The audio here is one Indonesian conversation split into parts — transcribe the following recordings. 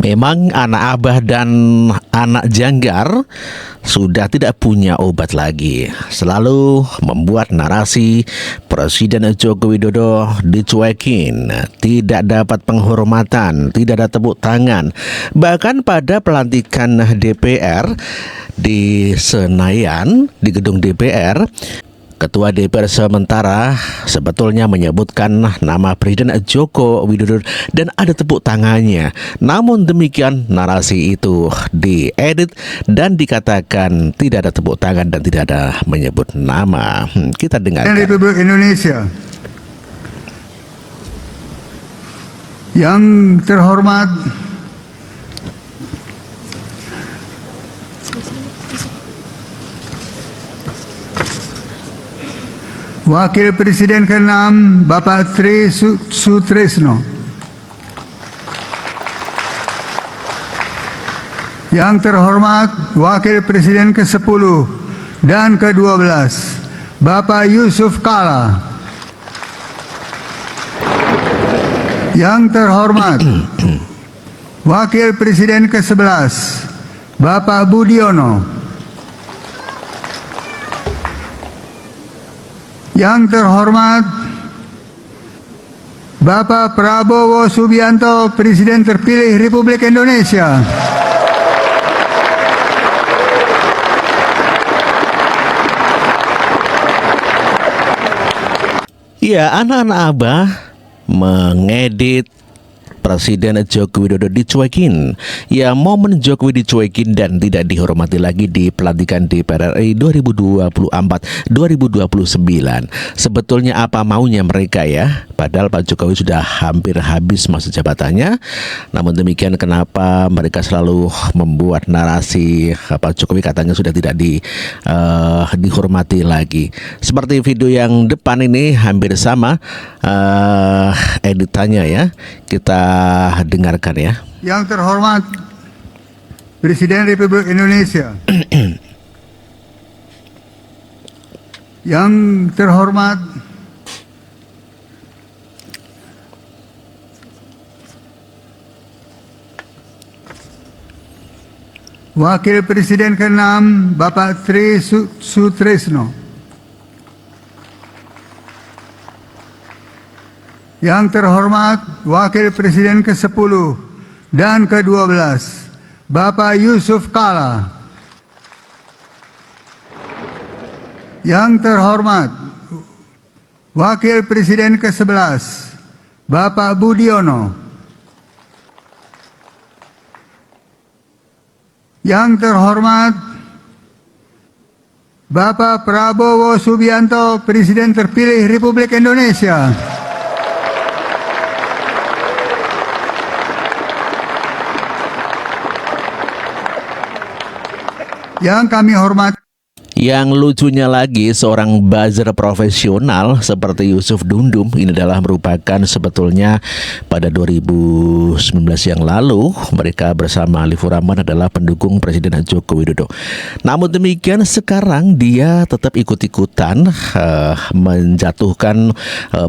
Memang anak Abah dan anak Janggar sudah tidak punya obat lagi. Selalu membuat narasi Presiden Joko Widodo dicuekin, tidak dapat penghormatan, tidak ada tepuk tangan. Bahkan pada pelantikan DPR di Senayan, di gedung DPR, Ketua DPR sementara sebetulnya menyebutkan nama Presiden Joko Widodo dan ada tepuk tangannya. Namun demikian narasi itu diedit dan dikatakan tidak ada tepuk tangan dan tidak ada menyebut nama. Kita dengarkan. Republik Indonesia yang terhormat Wakil Presiden ke-6 Bapak Tri Sutresno, yang terhormat Wakil Presiden ke-10 dan ke-12 Bapak Yusuf Kala, yang terhormat Wakil Presiden ke-11 Bapak Budiono, yang terhormat Bapak Prabowo Subianto, Presiden terpilih Republik Indonesia. Ya, anak-anak Abah mengedit Presiden Joko Widodo dicuekin. Ya, momen Jokowi dicuekin dan tidak dihormati lagi di pelantikan DPR RI 2024-2029. Sebetulnya apa maunya mereka ya? Padahal Pak Jokowi sudah hampir habis masa jabatannya. Namun demikian kenapa mereka selalu membuat narasi Pak Jokowi katanya sudah tidak dihormati lagi. Seperti video yang depan ini hampir sama editannya ya. Kita dengarkan ya. Yang terhormat Presiden Republik Indonesia, yang terhormat Wakil Presiden ke-6 Bapak Tri Sutresno, yang terhormat Wakil Presiden ke-10 dan ke-12 Bapak Yusuf Kala, yang terhormat Wakil Presiden ke-11 Bapak Budiono, yang terhormat Bapak Prabowo Subianto, Presiden terpilih Republik Indonesia. Yang kami hormati. Yang lucunya lagi, seorang buzzer profesional seperti Yusuf Dundum ini adalah merupakan sebetulnya pada 2019 yang lalu mereka bersama Alifur Rahman adalah pendukung Presiden Joko Widodo. Namun demikian sekarang dia tetap ikut-ikutan menjatuhkan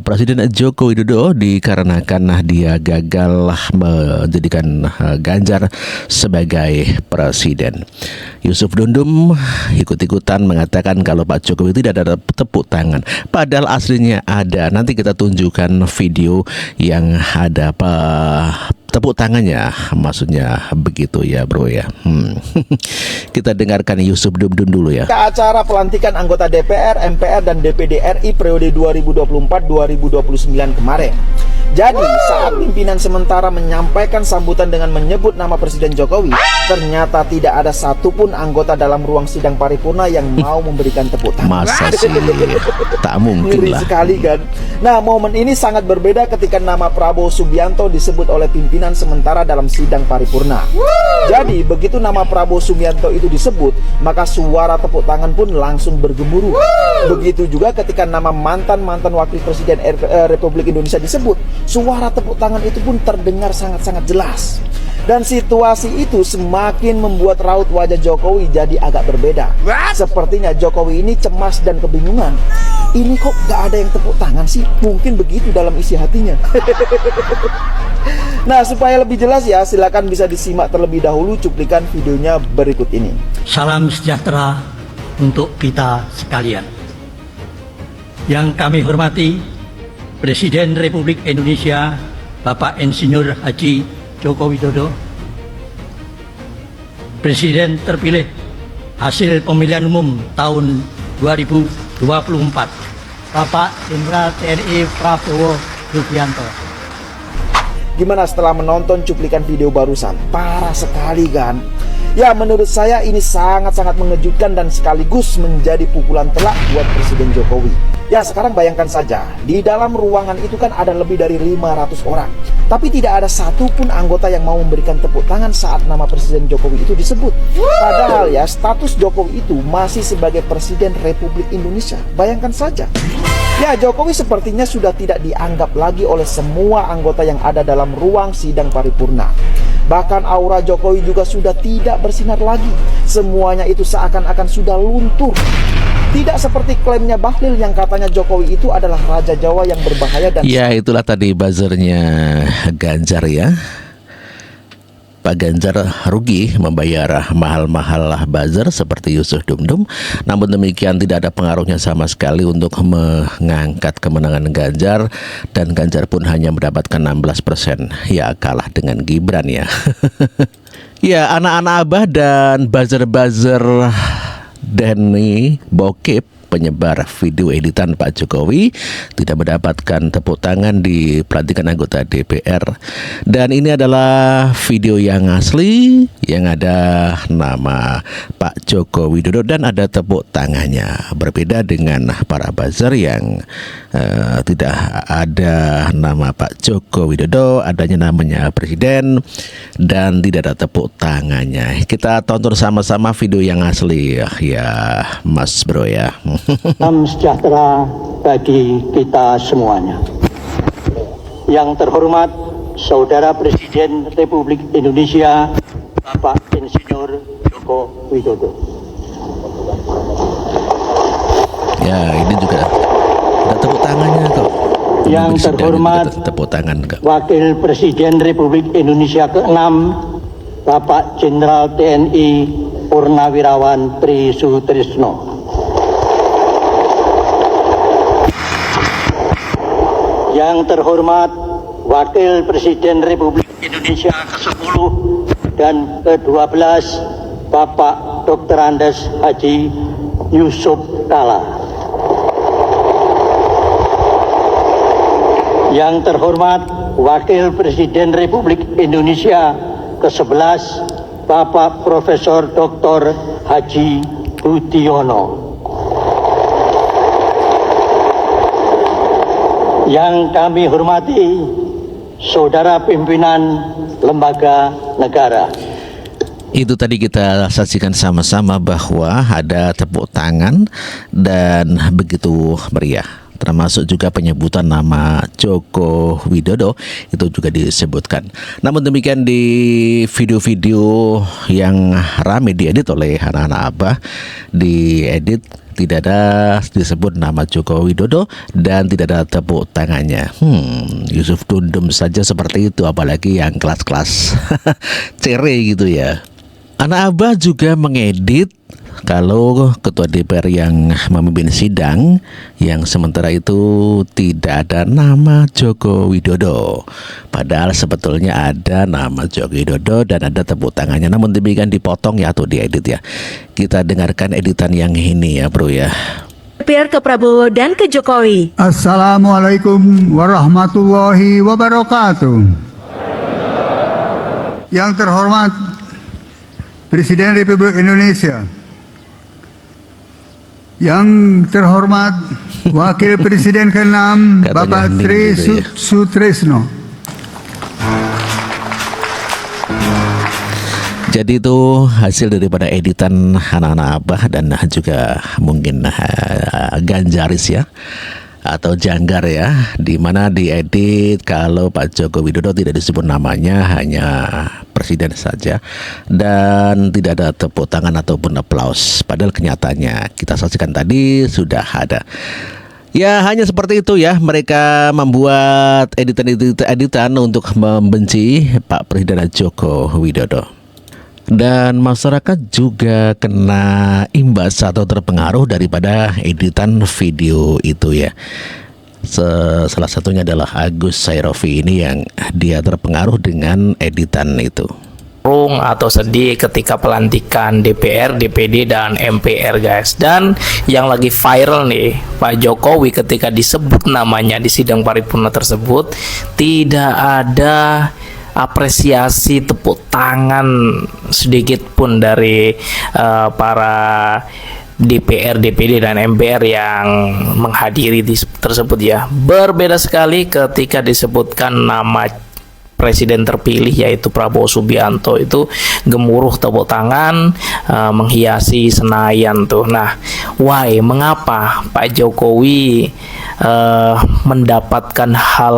Presiden Joko Widodo dikarenakan dia gagal menjadikan Ganjar sebagai presiden. Yusuf Dundum ikut-ikutan mengatakan kalau Pak Jokowi tidak ada tepuk tangan. Padahal aslinya ada. Nanti kita tunjukkan video yang ada tepuk tangannya. Maksudnya begitu ya bro ya. Kita dengarkan Yusuf Dundum dulu ya. Acara pelantikan anggota DPR, MPR, dan DPD RI periode 2024-2029 kemarin. Jadi saat pimpinan sementara menyampaikan sambutan dengan menyebut nama Presiden Jokowi, ternyata tidak ada satupun anggota dalam ruang sidang paripurna yang mau memberikan tepuk tangan. Masa sih? Tak mungkin Ngeri lah. sekali kan. Nah, momen ini sangat berbeda ketika nama Prabowo Subianto disebut oleh pimpinan sementara dalam sidang paripurna. Jadi begitu nama Prabowo Subianto itu disebut, maka suara tepuk tangan pun langsung bergemuruh. Begitu juga ketika nama mantan Wakil Presiden Republik Indonesia disebut, suara tepuk tangan itu pun terdengar sangat-sangat jelas. Dan situasi itu semakin membuat raut wajah Jokowi jadi agak berbeda. Sepertinya Jokowi ini cemas dan kebingungan. ini kok gak ada yang tepuk tangan sih? Mungkin begitu dalam isi hatinya. Nah, supaya lebih jelas ya, silakan bisa disimak terlebih dahulu cuplikan videonya berikut ini. Salam sejahtera untuk kita sekalian. Yang kami hormati Presiden Republik Indonesia Bapak Insinyur Haji Joko Widodo, Presiden terpilih hasil pemilihan umum tahun 2024, Bapak Jenderal TNI Prabowo Subianto. Gimana setelah menonton cuplikan video barusan? Parah sekali kan? Ya, menurut saya ini sangat-sangat mengejutkan dan sekaligus menjadi pukulan telak buat Presiden Jokowi. Ya, sekarang bayangkan saja, di dalam ruangan itu kan ada lebih dari 500 orang. Tapi tidak ada satupun anggota yang mau memberikan tepuk tangan saat nama Presiden Jokowi itu disebut. Padahal ya, status Jokowi itu masih sebagai Presiden Republik Indonesia. Bayangkan saja. Ya, Jokowi sepertinya sudah tidak dianggap lagi oleh semua anggota yang ada dalam ruang sidang paripurna. Bahkan aura Jokowi juga sudah tidak bersinar lagi. Semuanya itu seakan-akan sudah luntur. Tidak seperti klaimnya Bahlil yang katanya Jokowi itu adalah Raja Jawa yang berbahaya dan... Ya, itulah tadi buzzernya Ganjar ya. Pak Ganjar rugi membayar mahal-mahal buzzer seperti Yusuf Dumdum. Namun demikian tidak ada pengaruhnya sama sekali untuk mengangkat kemenangan Ganjar. Dan Ganjar pun hanya mendapatkan 16%. Ya, kalah dengan Gibran ya. Ya, anak-anak Abah dan buzzer-buzzer Denny Bokip, penyebar video editan Pak Jokowi, tidak mendapatkan tepuk tangan di pelantikan anggota DPR. Dan ini adalah video yang asli, yang ada nama Pak Joko Widodo dan ada tepuk tangannya. Berbeda dengan para buzzer yang tidak ada nama Pak Joko Widodo, adanya namanya Presiden dan tidak ada tepuk tangannya. Kita tonton sama-sama video yang asli ya, Mas Bro ya. Salam sejahtera bagi kita semuanya. Yang terhormat Saudara Presiden Republik Indonesia Bapak Insinyur Joko Widodo. Ya, ini juga ada tepuk tangannya kok. Yang terhormat tepuk tangan kok. Wakil Presiden Republik Indonesia ke-6 Bapak Jenderal TNI Purnawirawan Tri Sutrisno. Yang terhormat Wakil Presiden Republik Indonesia ke-10 dan ke-12 Bapak Dr. Andes Haji Yusuf Kalla. Yang terhormat Wakil Presiden Republik Indonesia ke-11 Bapak Profesor Dr. Haji Budiono. Yang kami hormati Saudara Pimpinan Lembaga Negara. Itu tadi kita saksikan sama-sama bahwa ada tepuk tangan dan begitu meriah. Termasuk juga penyebutan nama Joko Widodo itu juga disebutkan. Namun demikian di video-video yang ramai diedit oleh anak-anak Abah, diedit tidak ada disebut nama Joko Widodo dan tidak ada tepuk tangannya. Yusuf Dumdum saja seperti itu, apalagi yang kelas-kelas cere gitu ya. Anak Abah juga mengedit kalau ketua DPR yang memimpin sidang yang sementara itu tidak ada nama Joko Widodo. Padahal sebetulnya ada nama Joko Widodo dan ada tepuk tangannya. Namun demikian dipotong ya atau diedit ya. Kita dengarkan editan yang ini ya bro ya. DPR ke Prabowo dan ke Jokowi. Assalamualaikum warahmatullahi wabarakatuh. Yang terhormat Presiden Republik Indonesia, yang terhormat Wakil Presiden ke-6 Bapak Tri Sutrisno. Jadi itu hasil daripada editan anak-anak Abah dan juga mungkin Ganjaris ya atau Janggar ya, di mana diedit kalau Pak Joko Widodo tidak disebut namanya, hanya presiden saja dan tidak ada tepuk tangan ataupun aplaus. Padahal kenyataannya kita saksikan tadi sudah ada. Ya hanya seperti itu ya, mereka membuat editan untuk membenci Pak Presiden Joko Widodo. Dan masyarakat juga kena imbas atau terpengaruh daripada editan video itu ya. Salah satunya adalah Agus Sairofi ini yang dia terpengaruh dengan editan itu. Atau sedih ketika pelantikan DPR, DPD, dan MPR guys. Dan yang lagi viral nih, Pak Jokowi ketika disebut namanya di sidang paripurna tersebut tidak ada apresiasi tepuk tangan sedikit pun dari para DPR, DPD, dan MPR yang menghadiri tersebut ya. Berbeda sekali ketika disebutkan nama Presiden terpilih yaitu Prabowo Subianto, itu gemuruh tepuk tangan, menghiasi Senayan tuh. Nah, mengapa Pak Jokowi mendapatkan hal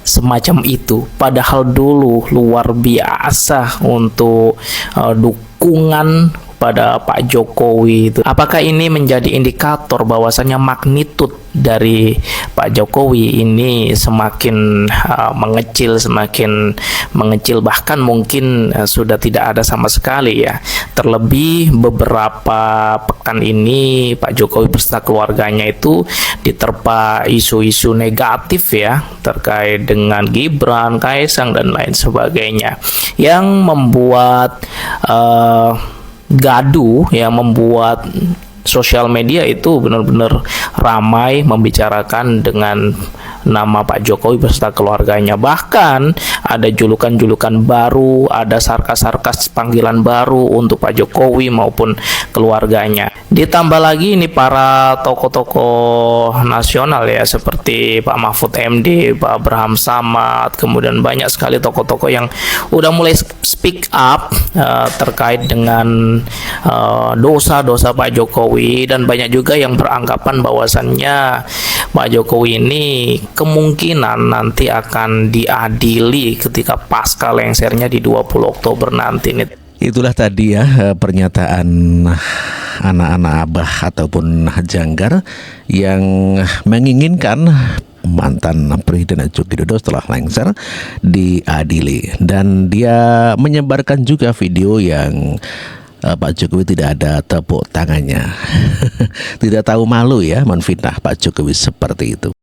semacam itu, padahal dulu luar biasa untuk dukungan pada Pak Jokowi itu. Apakah ini menjadi indikator bahwasannya magnitud dari Pak Jokowi ini semakin mengecil, bahkan mungkin sudah tidak ada sama sekali ya. Terlebih beberapa pekan ini Pak Jokowi beserta keluarganya itu diterpa isu-isu negatif ya terkait dengan Gibran, Kaisang, dan lain sebagainya yang membuat gaduh, yang membuat sosial media itu benar-benar ramai membicarakan dengan nama Pak Jokowi beserta keluarganya. Bahkan ada julukan-julukan baru, ada sarkas-sarkas panggilan baru untuk Pak Jokowi maupun keluarganya. Ditambah lagi ini para tokoh-tokoh nasional ya, seperti Pak Mahfud MD, Pak Abraham Samad, kemudian banyak sekali tokoh-tokoh yang udah mulai speak up terkait dengan dosa-dosa Pak Jokowi, dan banyak juga yang beranggapan bahwasannya Pak Jokowi ini kemungkinan nanti akan diadili ketika pasca lengsernya di 20 Oktober nanti nih. Itulah tadi ya pernyataan anak-anak abah ataupun janggar yang menginginkan mantan Presiden Joko Widodo setelah lengser diadili. Dan dia menyebarkan juga video yang Pak Jokowi tidak ada tepuk tangannya. Tidak tahu malu ya menfitnah Pak Jokowi seperti itu.